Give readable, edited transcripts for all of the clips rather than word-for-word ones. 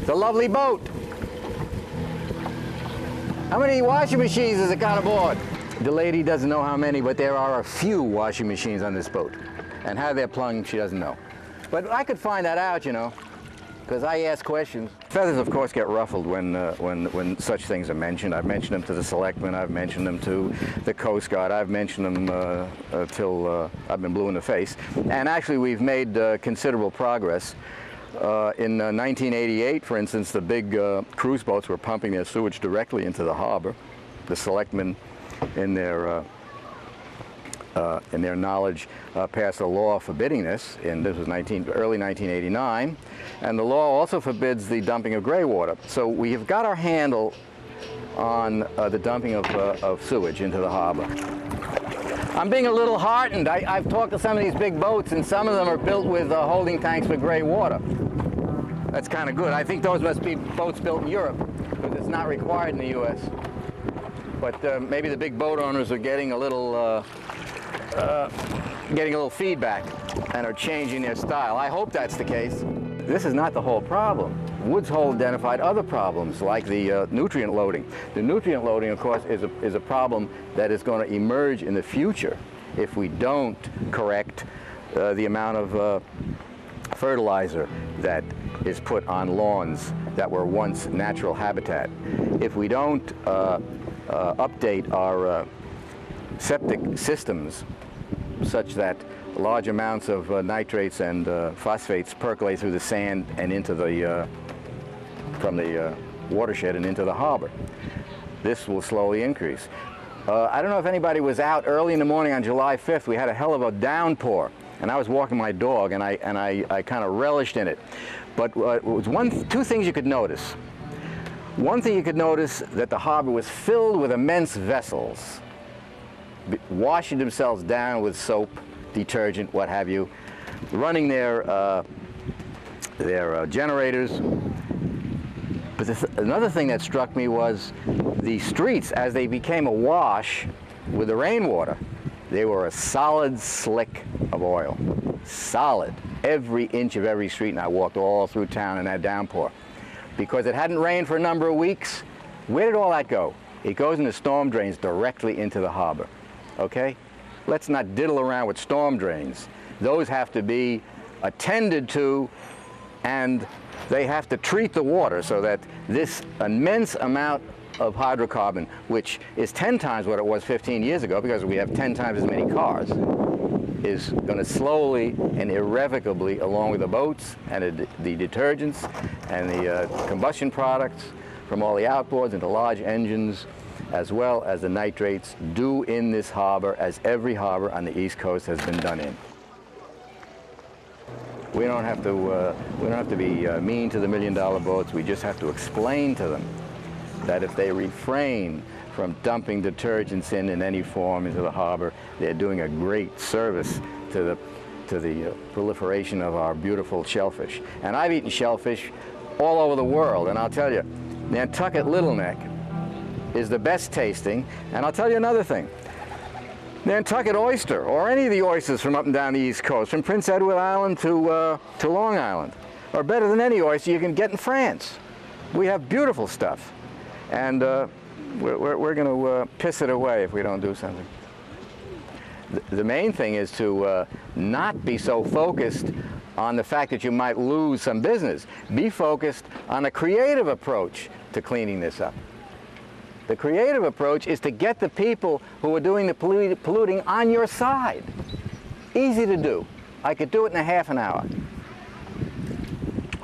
the lovely boat. How many washing machines has it got aboard? The lady doesn't know how many, but there are a few washing machines on this boat. And how they're plumbed, she doesn't know. But I could find that out, you know, because I ask questions. Feathers, of course, get ruffled when such things are mentioned. I've mentioned them to the selectmen, I've mentioned them to the Coast Guard, I've mentioned them till I've been blue in the face. And actually, we've made considerable progress. In 1988, for instance, the big cruise boats were pumping their sewage directly into the harbor. The selectmen, in their knowledge, passed a law forbidding this, and this was early 1989. And the law also forbids the dumping of gray water. So we have got our handle on the dumping of sewage into the harbor. I'm being a little heartened. I've talked to some of these big boats, and some of them are built with holding tanks for gray water. That's kind of good. I think those must be boats built in Europe, because it's not required in the U.S. But maybe the big boat owners are getting a little feedback and are changing their style. I hope that's the case. This is not the whole problem. Woods Hole identified other problems like the nutrient loading. The nutrient loading, of course, is a problem that is going to emerge in the future if we don't correct the amount of fertilizer that is put on lawns that were once natural habitat. If we don't update our septic systems such that large amounts of nitrates and phosphates percolate through the sand and into the from the watershed and into the harbor, this will slowly increase. I don't know if anybody was out early in the morning on July 5th. We had a hell of a downpour, and I was walking my dog, and I kind of relished in it. But it was two things you could notice. One thing you could notice, that the harbor was filled with immense vessels, washing themselves down with soap, detergent, what have you, running their generators. But another thing that struck me was the streets, as they became awash with the rainwater, they were a solid slick of oil. Solid. Every inch of every street, and I walked all through town in that downpour. Because it hadn't rained for a number of weeks, where did all that go? It goes in the storm drains directly into the harbor. Okay? Let's not diddle around with storm drains. Those have to be attended to, and they have to treat the water so that this immense amount of hydrocarbon, which is 10 times what it was 15 years ago, because we have 10 times as many cars, is going to slowly and irrevocably, along with the boats and the detergents and the combustion products from all the outboards into large engines, as well as the nitrates, do in this harbor as every harbor on the East Coast has been done in. We don't have to be mean to the million-dollar boats. We just have to explain to them that if they refrain from dumping detergents in any form into the harbor, they're doing a great service to the proliferation of our beautiful shellfish. And I've eaten shellfish all over the world, and I'll tell you, Nantucket Little Neck is the best tasting. And I'll tell you another thing. Nantucket oyster, or any of the oysters from up and down the East Coast, from Prince Edward Island to Long Island, are better than any oyster you can get in France. We have beautiful stuff, and we're going to piss it away if we don't do something. The main thing is to not be so focused on the fact that you might lose some business. Be focused on a creative approach to cleaning this up. The creative approach is to get the people who are doing the polluting on your side. Easy to do. I could do it in a half an hour.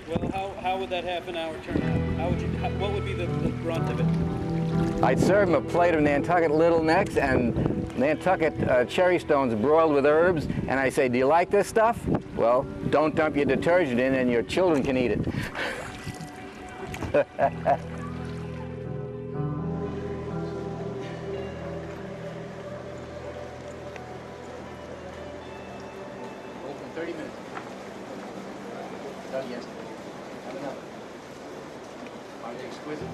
Well, how would that half an hour turn out? What would be the brunt of it? I'd serve them a plate of Nantucket Little Necks and Nantucket cherry stones broiled with herbs, and I say, do you like this stuff? Well, don't dump your detergent in and your children can eat it. Open 30 minutes. Done yesterday. Have another. Aren't they exquisite?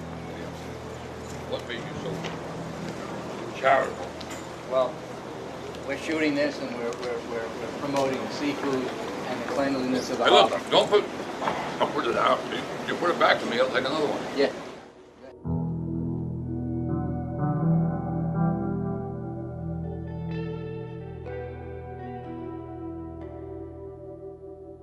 What made you so charitable? Well, we're shooting this and we're promoting seafood and cleanliness of the Hey, hopper. look, don't put it out. You put it back to me, I'll take another one. Yeah.